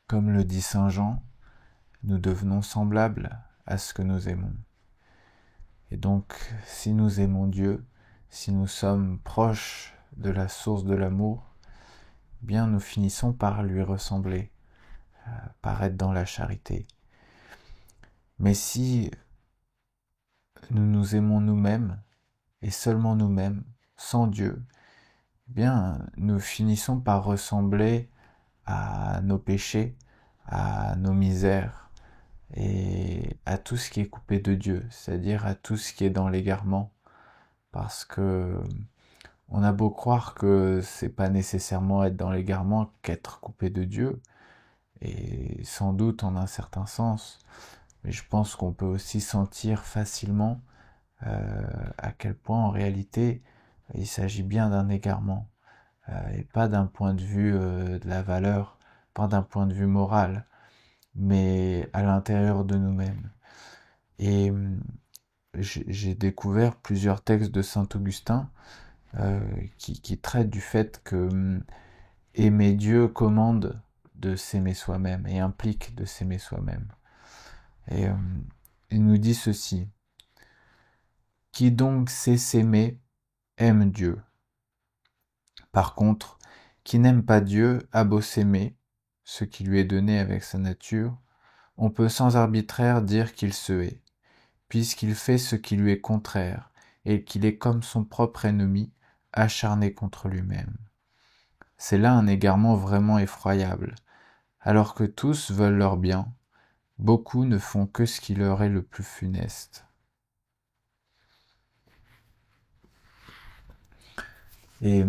Comme le dit saint Jean, nous devenons semblables à ce que nous aimons. Et donc, si nous aimons Dieu, si nous sommes proches de la source de l'amour, eh bien nous finissons par lui ressembler, par être dans la charité. Mais si nous nous aimons nous-mêmes, et seulement nous-mêmes, sans Dieu, eh bien nous finissons par ressembler à nos péchés, à nos misères, et à tout ce qui est coupé de Dieu, c'est-à-dire à tout ce qui est dans l'égarement, parce que on a beau croire que c'est pas nécessairement être dans l'égarement qu'être coupé de Dieu, et sans doute en un certain sens, mais je pense qu'on peut aussi sentir facilement à quel point en réalité il s'agit bien d'un égarement, et pas d'un point de vue de la valeur, pas d'un point de vue moral, mais à l'intérieur de nous-mêmes. Et j'ai découvert plusieurs textes de saint Augustin qui traitent du fait que aimer Dieu commande de s'aimer soi-même et implique de s'aimer soi-même. Et il nous dit ceci: qui donc sait s'aimer aime Dieu. Par contre, qui n'aime pas Dieu a beau s'aimer, ce qui lui est donné avec sa nature, on peut sans arbitraire dire qu'il se hait, puisqu'il fait ce qui lui est contraire, et qu'il est comme son propre ennemi, acharné contre lui-même. C'est là un égarement vraiment effroyable. Alors que tous veulent leur bien, beaucoup ne font que ce qui leur est le plus funeste. Et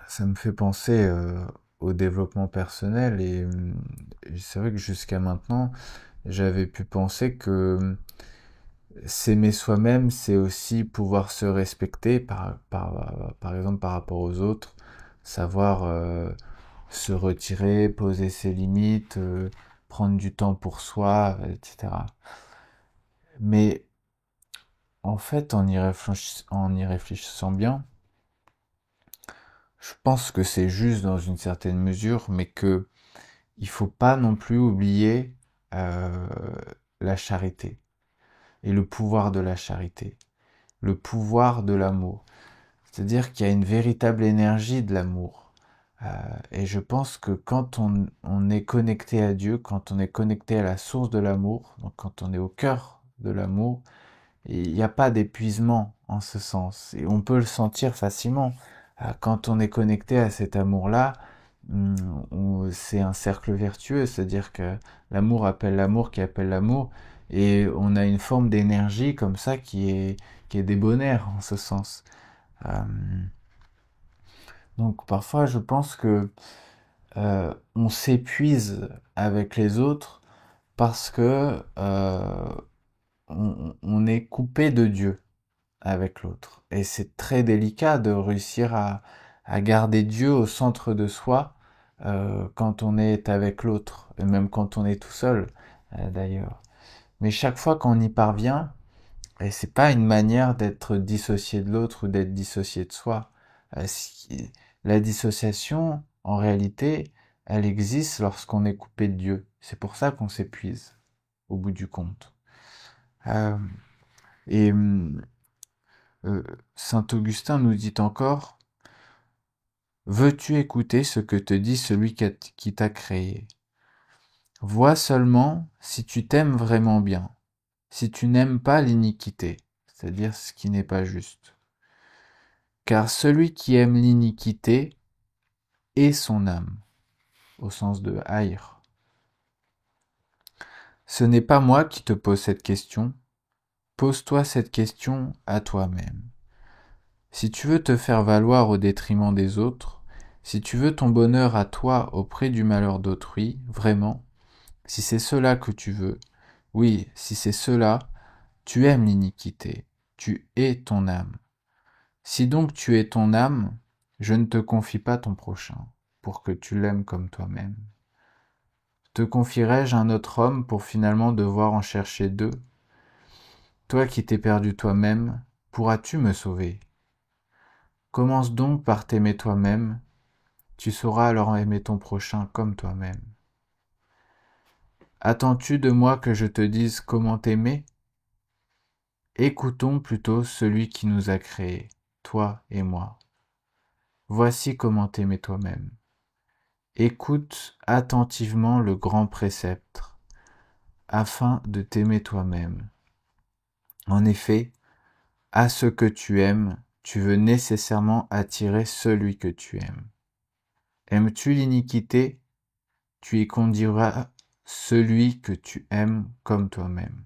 ça me fait penser au développement personnel, et c'est vrai que jusqu'à maintenant, j'avais pu penser que s'aimer soi-même, c'est aussi pouvoir se respecter, par exemple par rapport aux autres, savoir se retirer, poser ses limites, prendre du temps pour soi, etc. Mais en fait, en y réfléchissant bien, je pense que c'est juste dans une certaine mesure, mais que il faut pas non plus oublier euh, la charité et le pouvoir de la charité, le pouvoir de l'amour. C'est-à-dire qu'il y a une véritable énergie de l'amour. Et je pense que quand on est connecté à Dieu, quand on est connecté à la source de l'amour, donc quand on est au cœur de l'amour, il n'y a pas d'épuisement en ce sens. Et on peut le sentir facilement. Quand on est connecté à cet amour-là, c'est un cercle vertueux, c'est-à-dire que l'amour appelle l'amour qui appelle l'amour, et on a une forme d'énergie comme ça qui est débonnaire en ce sens. Euh, donc parfois je pense que on s'épuise avec les autres parce que on est coupé de Dieu avec l'autre. Et c'est très délicat de réussir à garder Dieu au centre de soi quand on est avec l'autre, et même quand on est tout seul d'ailleurs. Mais chaque fois qu'on y parvient, et c'est pas une manière d'être dissocié de l'autre ou d'être dissocié de soi. La dissociation, en réalité, elle existe lorsqu'on est coupé de Dieu. C'est pour ça qu'on s'épuise, au bout du compte. Euh, et euh, Saint Augustin nous dit encore: veux-tu écouter ce que te dit celui qui t'a créé? Vois seulement si tu t'aimes vraiment bien, si tu n'aimes pas l'iniquité, c'est-à-dire ce qui n'est pas juste. Car celui qui aime l'iniquité est son âme, au sens de haïr. Ce n'est pas moi qui te pose cette question, pose-toi cette question à toi-même. Si tu veux te faire valoir au détriment des autres, si tu veux ton bonheur à toi auprès du malheur d'autrui, vraiment, si c'est cela que tu veux, oui, si c'est cela, tu aimes l'iniquité, tu es ton âme. Si donc tu es ton âme, je ne te confie pas ton prochain, pour que tu l'aimes comme toi-même. Te confierai-je un autre homme pour finalement devoir en chercher deux? Toi qui t'es perdu toi-même, pourras-tu me sauver? Commence donc par t'aimer toi-même, tu sauras alors aimer ton prochain comme toi-même. Attends-tu de moi que je te dise comment t'aimer? Écoutons plutôt celui qui nous a créés, toi et moi. Voici comment t'aimer toi-même. Écoute attentivement le grand précepte, afin de t'aimer toi-même. En effet, à ce que tu aimes, tu veux nécessairement attirer celui que tu aimes. Aimes-tu l'iniquité? Tu y conduiras celui que tu aimes comme toi-même.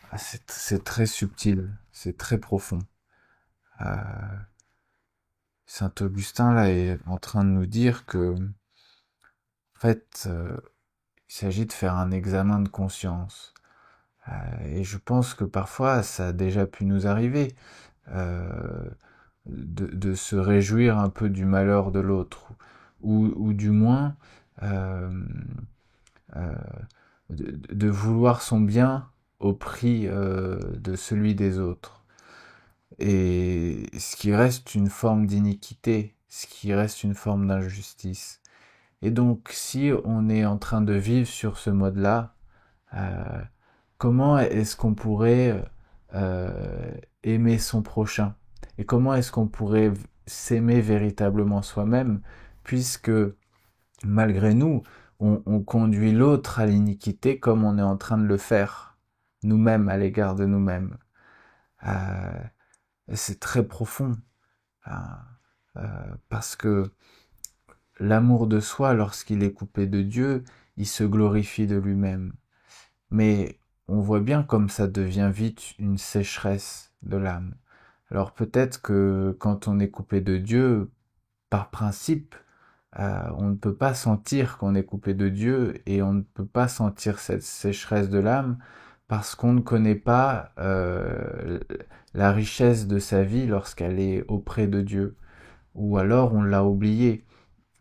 Ah, c'est très subtil, c'est très profond. Euh, Saint Augustin là est en train de nous dire que, en fait, il s'agit de faire un examen de conscience. Et je pense que parfois, ça a déjà pu nous arriver euh, de se réjouir un peu du malheur de l'autre, ou du moins euh, euh, de vouloir son bien au prix de celui des autres. Et ce qui reste une forme d'iniquité, ce qui reste une forme d'injustice. Et donc, si on est en train de vivre sur ce mode-là, euh, comment est-ce qu'on pourrait aimer son prochain? Et comment est-ce qu'on pourrait s'aimer véritablement soi-même, puisque malgré nous, on conduit l'autre à l'iniquité comme on est en train de le faire nous-mêmes à l'égard de nous-mêmes. Euh, c'est très profond, hein, parce que l'amour de soi, lorsqu'il est coupé de Dieu, il se glorifie de lui-même. Mais on voit bien comme ça devient vite une sécheresse de l'âme. Alors peut-être que quand on est coupé de Dieu, par principe, on ne peut pas sentir qu'on est coupé de Dieu et on ne peut pas sentir cette sécheresse de l'âme parce qu'on ne connaît pas la richesse de sa vie lorsqu'elle est auprès de Dieu. Ou alors on l'a oublié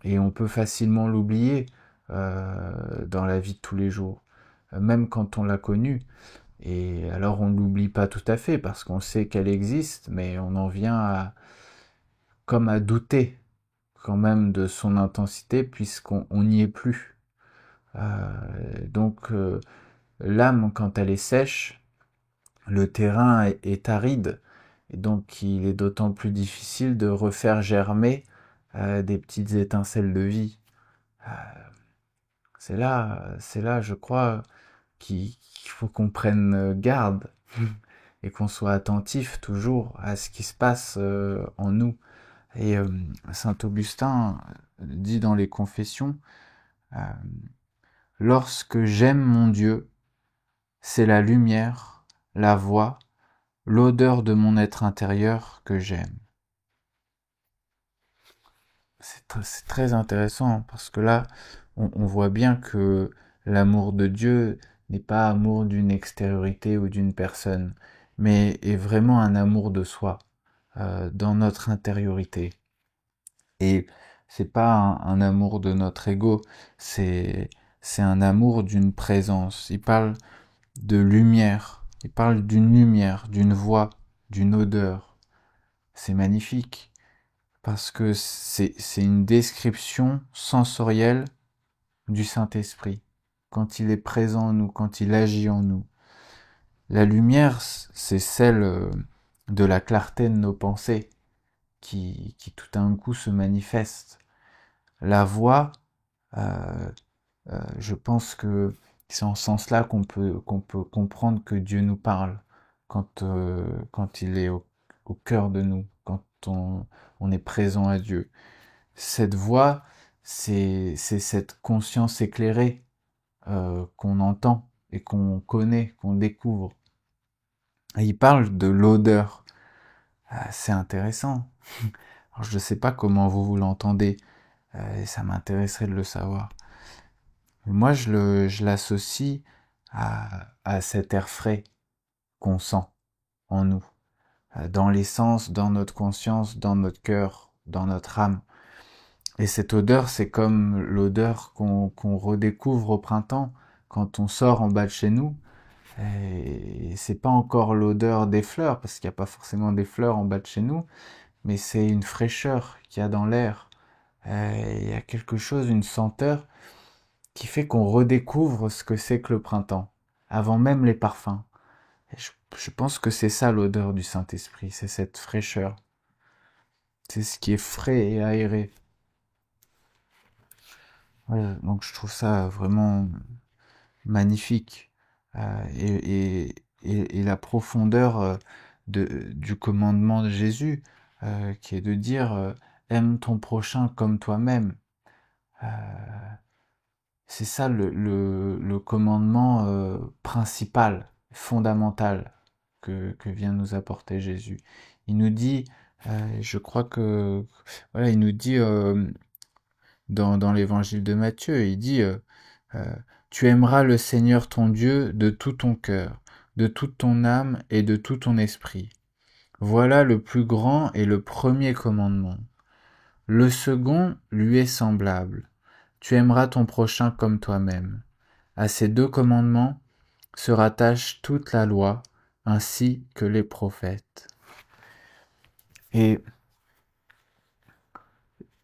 et on peut facilement l'oublier dans la vie de tous les jours, même quand on l'a connue. Et alors on ne l'oublie pas tout à fait parce qu'on sait qu'elle existe, mais on en vient comme à douter quand même de son intensité puisqu'on n'y est plus. Donc l'âme, quand elle est sèche, le terrain est aride et donc il est d'autant plus difficile de refaire germer des petites étincelles de vie. Euh, c'est là, je crois, qu'il faut qu'on prenne garde et qu'on soit attentif toujours à ce qui se passe en nous. Et Saint Augustin dit dans les Confessions, euh, lorsque j'aime mon Dieu, c'est la lumière, la voix, l'odeur de mon être intérieur que j'aime. C'est très intéressant parce que là, on voit bien que l'amour de Dieu n'est pas amour d'une extériorité ou d'une personne, mais est vraiment un amour de soi, dans notre intériorité. Et c'est pas un amour de notre ego, c'est c'est un amour d'une présence. Il parle de lumière, il parle d'une lumière, d'une voix, d'une odeur. C'est magnifique parce que c'est une description sensorielle du Saint-Esprit quand il est présent en nous, quand il agit en nous. La lumière, c'est celle de la clarté de nos pensées qui tout d'un coup se manifeste. La voix, euh, je pense que c'est en ce sens-là qu'on peut comprendre que Dieu nous parle quand il est au cœur de nous, quand on est présent à Dieu. Cette voix, c'est cette conscience éclairée qu'on entend et qu'on connaît, qu'on découvre. Et il parle de l'odeur. Ah, c'est intéressant. Alors, je ne sais pas comment vous l'entendez, et ça m'intéresserait de le savoir. Moi, je l'associe à cet air frais qu'on sent en nous, dans l'essence, dans notre conscience, dans notre cœur, dans notre âme. Et cette odeur, c'est comme l'odeur qu'on redécouvre au printemps quand on sort en bas de chez nous. Et c'est pas encore l'odeur des fleurs, parce qu'il n'y a pas forcément des fleurs en bas de chez nous, mais c'est une fraîcheur qu'il y a dans l'air. Il y a quelque chose, une senteur qui fait qu'on redécouvre ce que c'est que le printemps, avant même les parfums. Et je pense que c'est ça l'odeur du Saint-Esprit, c'est cette fraîcheur, c'est ce qui est frais et aéré. Ouais, donc je trouve ça vraiment magnifique. Et la profondeur du commandement de Jésus, qui est de dire aime ton prochain comme toi-même. Euh, c'est ça le commandement principal, fondamental que vient nous apporter Jésus. Il nous dit, je crois que, voilà, il nous dit dans l'évangile de Matthieu, il dit euh, tu aimeras le Seigneur ton Dieu de tout ton cœur, de toute ton âme et de tout ton esprit. Voilà le plus grand et le premier commandement. Le second lui est semblable. Tu aimeras ton prochain comme toi-même. À ces deux commandements se rattache toute la loi, ainsi que les prophètes. Et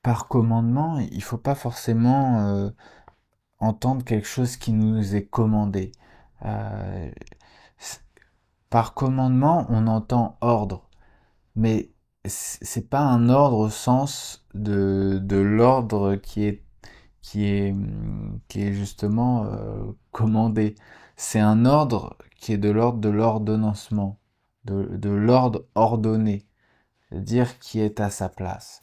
par commandement, il ne faut pas forcément entendre quelque chose qui nous est commandé. Euh, Par commandement, on entend ordre, mais c'est pas un ordre au sens de l'ordre qui est justement commandé. C'est un ordre qui est de l'ordre de l'ordonnancement, de l'ordre ordonné, c'est-à-dire qui est à sa place.